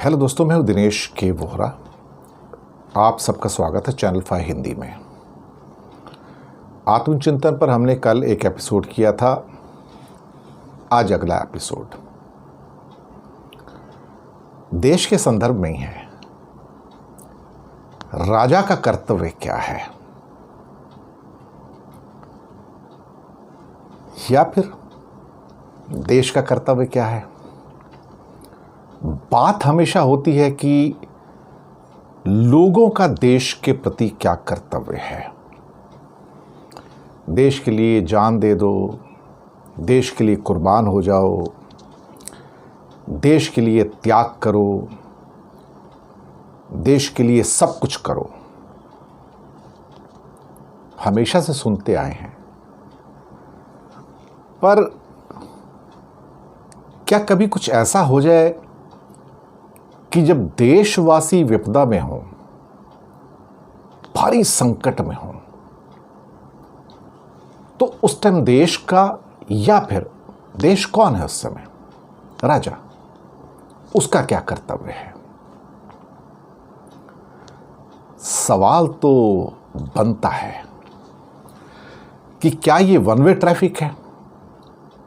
Hello दोस्तों, मैं हूं दिनेश के वोहरा। आप सबका स्वागत है चैनल 5 हिंदी में। आत्मचिंतन पर हमने कल एक एपिसोड किया था, आज अगला एपिसोड देश के संदर्भ में ही है। राजा का कर्तव्य क्या है, या फिर देश का कर्तव्य क्या है। बात हमेशा होती है कि लोगों का देश के प्रति क्या कर्तव्य है। देश के लिए जान दे दो, देश के लिए कुर्बान हो जाओ, देश के लिए त्याग करो, देश के लिए सब कुछ करो, हमेशा से सुनते आए हैं। पर क्या कभी कुछ ऐसा हो जाए कि जब देशवासी विपदा में हो, भारी संकट में हो, तो उस टाइम देश का, या फिर देश कौन है उस समय, राजा, उसका क्या कर्तव्य है। सवाल तो बनता है कि क्या ये वन वे ट्रैफिक है।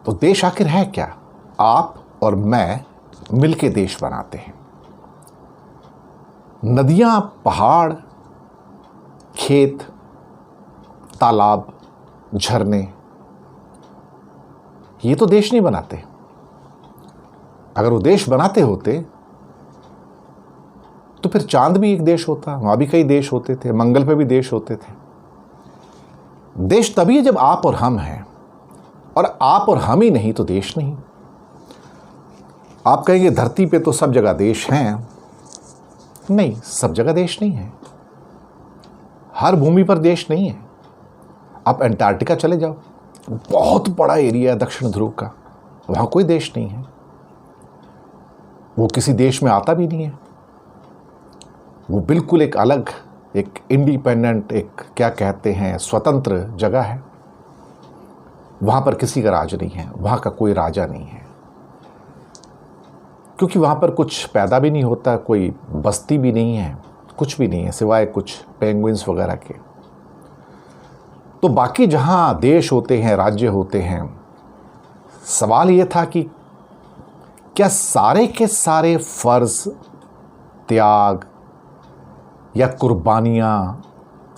तो देश आखिर है क्या। आप और मैं मिलके देश बनाते हैं। नदियां, पहाड़, खेत, तालाब, झरने, ये तो देश नहीं बनाते। अगर वो देश बनाते होते तो फिर चांद भी एक देश होता, वहां भी कई देश होते थे, मंगल पे भी देश होते थे। देश तभी है जब आप और हम हैं, और आप और हम ही नहीं तो देश नहीं। आप कहेंगे धरती पे तो सब जगह देश हैं। नहीं, सब जगह देश नहीं है। हर भूमि पर देश नहीं है। आप अंटार्कटिका चले जाओ, बहुत बड़ा एरिया है दक्षिण ध्रुव का, वहां कोई देश नहीं है। वो किसी देश में आता भी नहीं है। वो बिल्कुल एक अलग, एक इंडिपेंडेंट, एक क्या कहते हैं, स्वतंत्र जगह है। वहां पर किसी का राज नहीं है, वहां का कोई राजा नहीं है, क्योंकि वहाँ पर कुछ पैदा भी नहीं होता, कोई बस्ती भी नहीं है, कुछ भी नहीं है सिवाय कुछ पेंगुइन्स वगैरह के। तो बाकी जहाँ देश होते हैं, राज्य होते हैं, सवाल ये था कि क्या सारे के सारे फर्ज, त्याग या कुर्बानियाँ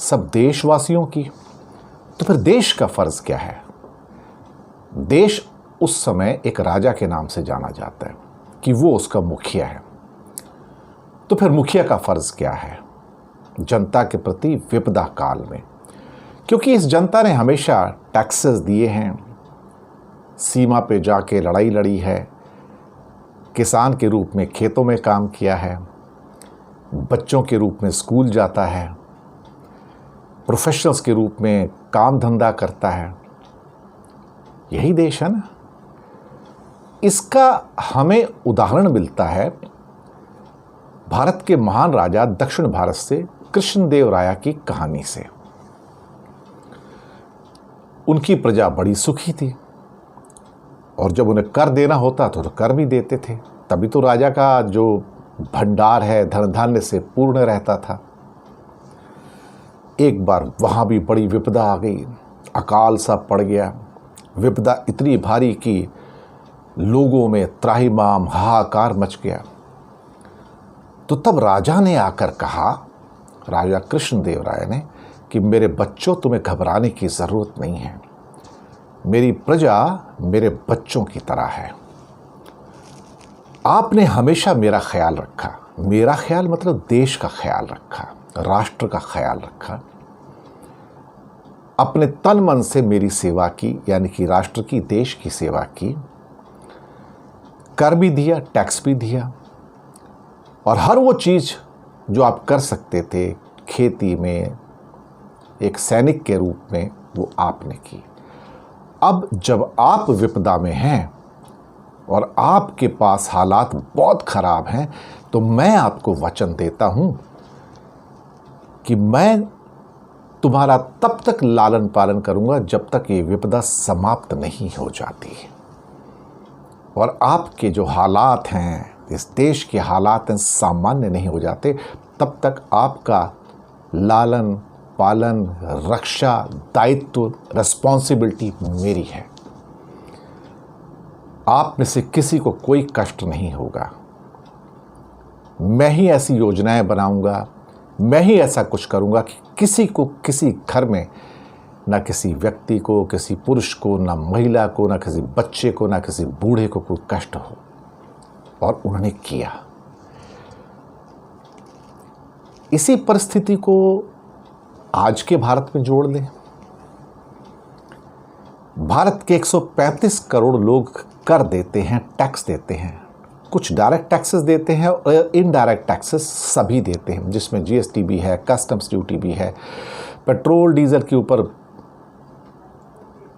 सब देशवासियों की। तो फिर देश का फर्ज क्या है। देश उस समय एक राजा के नाम से जाना जाता है कि वो उसका मुखिया है। तो फिर मुखिया का फर्ज क्या है जनता के प्रति विपदा काल में। क्योंकि इस जनता ने हमेशा टैक्सेस दिए हैं, सीमा पे जाके लड़ाई लड़ी है, किसान के रूप में खेतों में काम किया है, बच्चों के रूप में स्कूल जाता है, प्रोफेशनल्स के रूप में काम धंधा करता है। यही देश है ना। इसका हमें उदाहरण मिलता है भारत के महान राजा दक्षिण भारत से कृष्णदेव राय की कहानी से। उनकी प्रजा बड़ी सुखी थी, और जब उन्हें कर देना होता तो कर भी देते थे। तभी तो राजा का जो भंडार है धन धान्य से पूर्ण रहता था। एक बार वहां भी बड़ी विपदा आ गई, अकाल सा पड़ गया। विपदा इतनी भारी कि लोगों में त्राहिमाम हाहाकार मच गया। तो तब राजा ने आकर कहा, राजा कृष्णदेव राय ने, कि मेरे बच्चों, तुम्हें घबराने की ज़रूरत नहीं है। मेरी प्रजा मेरे बच्चों की तरह है। आपने हमेशा मेरा ख्याल रखा। मेरा ख्याल मतलब देश का ख्याल रखा, राष्ट्र का ख्याल रखा। अपने तन मन से मेरी सेवा की, यानी कि राष्ट्र की, देश की सेवा की। कर भी दिया, टैक्स भी दिया, और हर वो चीज़ जो आप कर सकते थे खेती में एक सैनिक के रूप में, वो आपने की। अब जब आप विपदा में हैं और आपके पास हालात बहुत खराब हैं, तो मैं आपको वचन देता हूं कि मैं तुम्हारा तब तक लालन पालन करूंगा जब तक ये विपदा समाप्त नहीं हो जाती। और आपके जो हालात हैं, इस देश के हालात सामान्य नहीं हो जाते, तब तक आपका लालन पालन, रक्षा, दायित्व, रिस्पॉन्सिबिलिटी मेरी है। आप में से किसी को कोई कष्ट नहीं होगा। मैं ही ऐसी योजनाएं बनाऊंगा, मैं ही ऐसा कुछ करूंगा कि किसी को, किसी घर में, ना किसी व्यक्ति को, किसी पुरुष को, ना महिला को, ना किसी बच्चे को, ना किसी बूढ़े को कोई कष्ट हो। और उन्होंने किया। इसी परिस्थिति को आज के भारत में जोड़ लें। भारत के 135 करोड़ लोग कर देते हैं, टैक्स देते हैं। कुछ डायरेक्ट टैक्सेस देते हैं और इनडायरेक्ट टैक्सेस सभी देते हैं, जिसमें जीएसटी भी है, कस्टम्स ड्यूटी भी है, पेट्रोल डीजल के ऊपर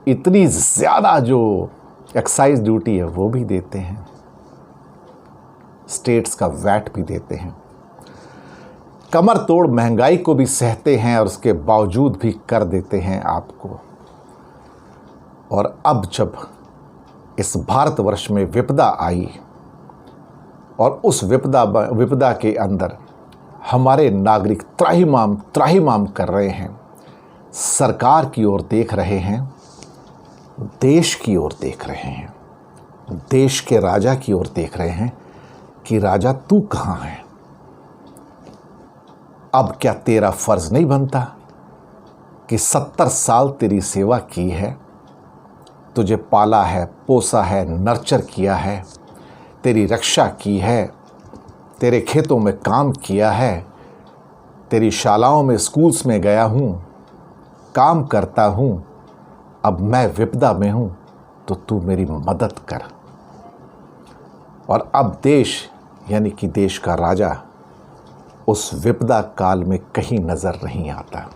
इतनी ज़्यादा जो एक्साइज ड्यूटी है वो भी देते हैं, स्टेट्स का वैट भी देते हैं। कमर तोड़ महंगाई को भी सहते हैं और उसके बावजूद भी कर देते हैं आपको। और अब जब इस भारतवर्ष में विपदा आई और उस विपदा के अंदर हमारे नागरिक त्राहिमाम कर रहे हैं, सरकार की ओर देख रहे हैं, देश की ओर देख रहे हैं, देश के राजा की ओर देख रहे हैं कि राजा तू कहाँ है? अब क्या तेरा फर्ज नहीं बनता कि 70 साल तेरी सेवा की है, तुझे पाला है, पोसा है, नर्चर किया है, तेरी रक्षा की है, तेरे खेतों में काम किया है, तेरी शालाओं में, स्कूल्स में गया हूँ, काम करता हूँ, अब मैं विपदा में हूँ तो तू मेरी मदद कर। और अब देश यानी कि देश का राजा उस विपदा काल में कहीं नज़र नहीं आता।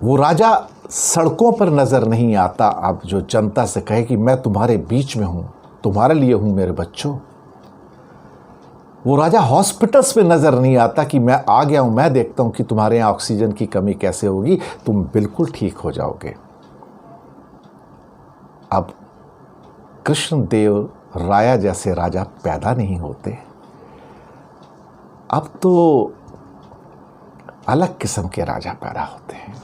वो राजा सड़कों पर नज़र नहीं आता अब जो जनता से कहे कि मैं तुम्हारे बीच में हूँ, तुम्हारे लिए हूँ मेरे बच्चों। वो राजा हॉस्पिटल्स में नज़र नहीं आता कि मैं आ गया हूँ, मैं देखता हूँ कि तुम्हारे यहाँ ऑक्सीजन की कमी कैसे होगी, तुम बिल्कुल ठीक हो जाओगे। अब कृष्णदेव राया जैसे राजा पैदा नहीं होते। अब तो अलग किस्म के राजा पैदा होते हैं।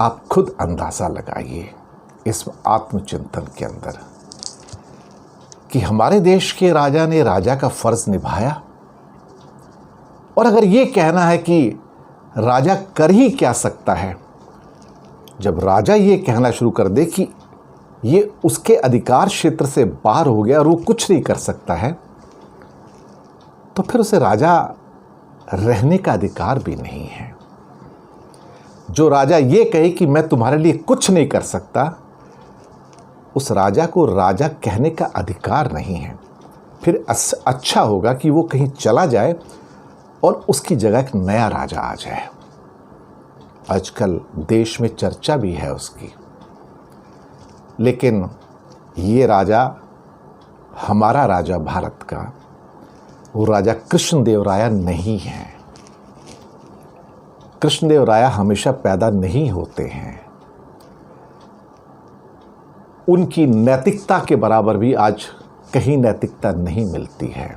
आप खुद अंदाज़ा लगाइए इस आत्मचिंतन के अंदर कि हमारे देश के राजा ने राजा का फर्ज निभाया। और अगर ये कहना है कि राजा कर ही क्या सकता है, जब राजा ये कहना शुरू कर दे कि ये उसके अधिकार क्षेत्र से बाहर हो गया और वो कुछ नहीं कर सकता है, तो फिर उसे राजा रहने का अधिकार भी नहीं है। जो राजा ये कहे कि मैं तुम्हारे लिए कुछ नहीं कर सकता, उस राजा को राजा कहने का अधिकार नहीं है। फिर अच्छा होगा कि वो कहीं चला जाए और उसकी जगह एक नया राजा आ जाए। आजकल देश में चर्चा भी है उसकी, लेकिन ये राजा, हमारा राजा भारत का, वो राजा कृष्णदेव राया नहीं है। कृष्णदेव राया हमेशा पैदा नहीं होते हैं। उनकी नैतिकता के बराबर भी आज कहीं नैतिकता नहीं मिलती है।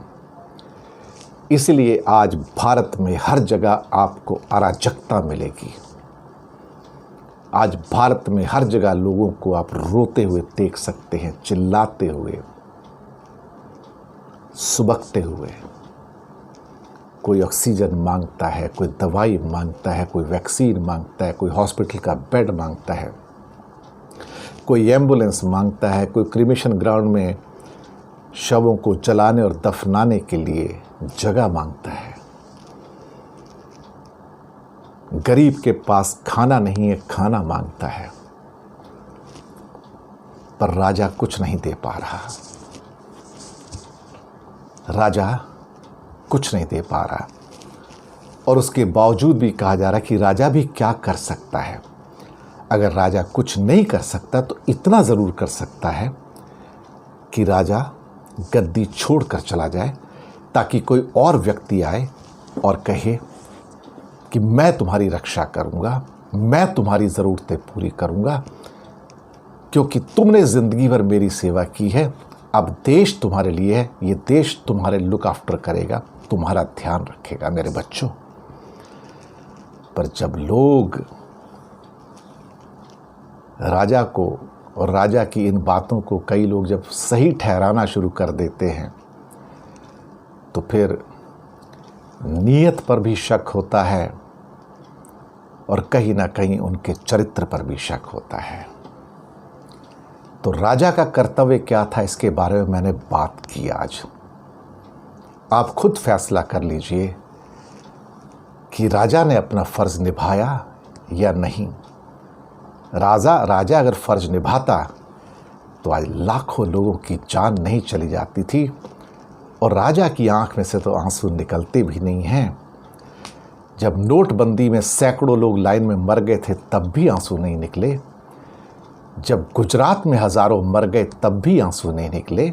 इसलिए आज भारत में हर जगह आपको अराजकता मिलेगी। आज भारत में हर जगह लोगों को आप रोते हुए देख सकते हैं, चिल्लाते हुए, सुबकते हुए। कोई ऑक्सीजन मांगता है, कोई दवाई मांगता है, कोई वैक्सीन मांगता है, कोई हॉस्पिटल का बेड मांगता है, कोई एम्बुलेंस मांगता है, कोई क्रिमेशन ग्राउंड में शवों को जलाने और दफनाने के लिए जगह मांगता है। गरीब के पास खाना नहीं है, खाना मांगता है। पर राजा कुछ नहीं दे पा रहा। राजा कुछ नहीं दे पा रहा और उसके बावजूद भी कहा जा रहा है कि राजा भी क्या कर सकता है। अगर राजा कुछ नहीं कर सकता तो इतना ज़रूर कर सकता है कि राजा गद्दी छोड़कर चला जाए, ताकि कोई और व्यक्ति आए और कहे कि मैं तुम्हारी रक्षा करूंगा, मैं तुम्हारी ज़रूरतें पूरी करूंगा, क्योंकि तुमने ज़िंदगी भर मेरी सेवा की है। अब देश तुम्हारे लिए है, ये देश तुम्हारे लुक आफ्टर करेगा, तुम्हारा ध्यान रखेगा मेरे बच्चों। पर जब लोग राजा को और राजा की इन बातों को कई लोग जब सही ठहराना शुरू कर देते हैं तो फिर नीयत पर भी शक होता है और कहीं ना कहीं उनके चरित्र पर भी शक होता है। तो राजा का कर्तव्य क्या था, इसके बारे में मैंने बात की आज। आप खुद फैसला कर लीजिए कि राजा ने अपना फर्ज निभाया या नहीं। राजा अगर फर्ज निभाता तो आज लाखों लोगों की जान नहीं चली जाती थी और राजा की आंख में से तो आंसू निकलते भी नहीं हैं। जब नोटबंदी में सैकड़ों लोग लाइन में मर गए थे तब भी आंसू नहीं निकले। जब गुजरात में हजारों मर गए तब भी आंसू नहीं निकले।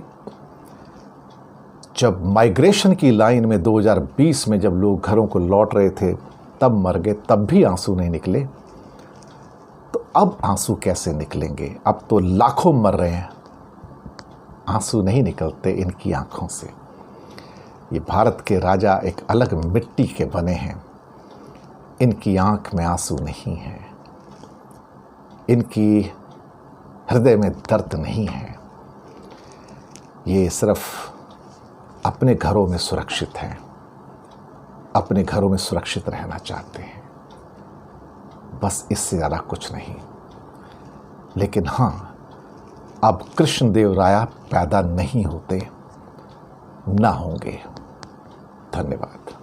जब माइग्रेशन की लाइन में 2020 में जब लोग घरों को लौट रहे थे तब मर गए तब भी आंसू नहीं निकले। तो अब आंसू कैसे निकलेंगे? अब तो लाखों मर रहे हैं, आंसू नहीं निकलते इनकी आंखों से। ये भारत के राजा एक अलग मिट्टी के बने हैं, इनकी आंख में आंसू नहीं है, इनकी हृदय में दर्द नहीं है। ये सिर्फ अपने घरों में सुरक्षित हैं, अपने घरों में सुरक्षित रहना चाहते हैं, बस इससे ज़्यादा कुछ नहीं। लेकिन हाँ, अब कृष्णदेव राय पैदा नहीं होते, ना होंगे। धन्यवाद।